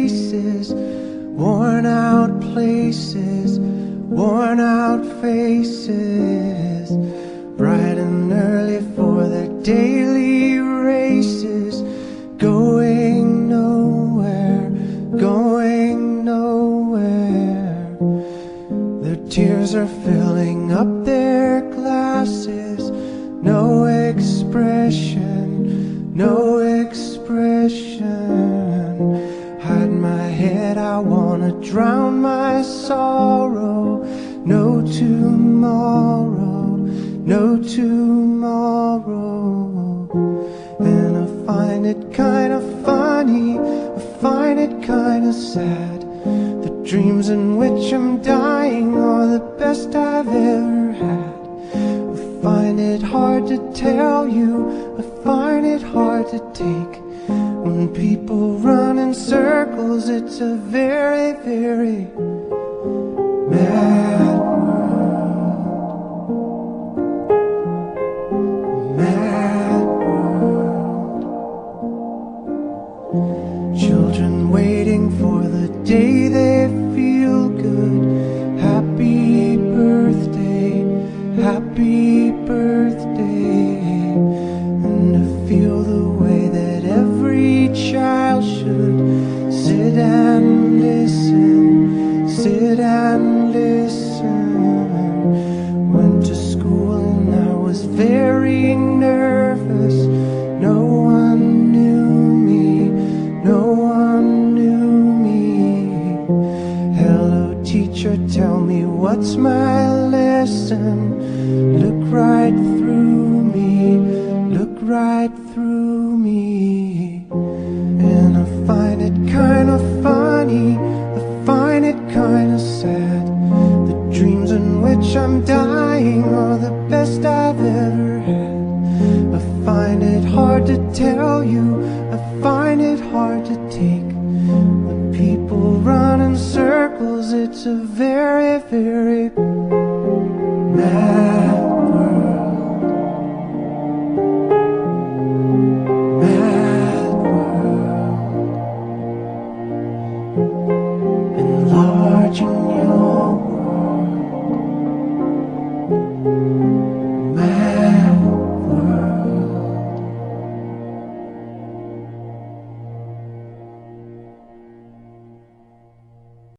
faces, worn out places, worn out faces, bright and early for their daily races, going nowhere, going nowhere. Their tears are filling up their glasses, no expression, no expression. Hide my head, I wanna drown my sorrow. No tomorrow, no tomorrow. And I find it kinda funny, I find it kinda sad. The dreams in which I'm dying are the best I've ever had. I find it hard to tell you, I find it hard to take. When people run in circles, it's a very, very mad world. Mad world. Children waiting for the day they feel good. Happy birthday, happy birthday. And to feel the way that every child should sit and listen, sit and listen. Went to school and I was very nervous. No one knew me, no one knew me. Hello teacher, tell me what's my lesson. Look right through me, look right through me. And I find it kinda funny, I find it kinda sad. The dreams in which I'm dying are the best I've ever had. I find it hard to tell you, I find it hard to take. When people run in circles, it's a very, very mad world. Mad world.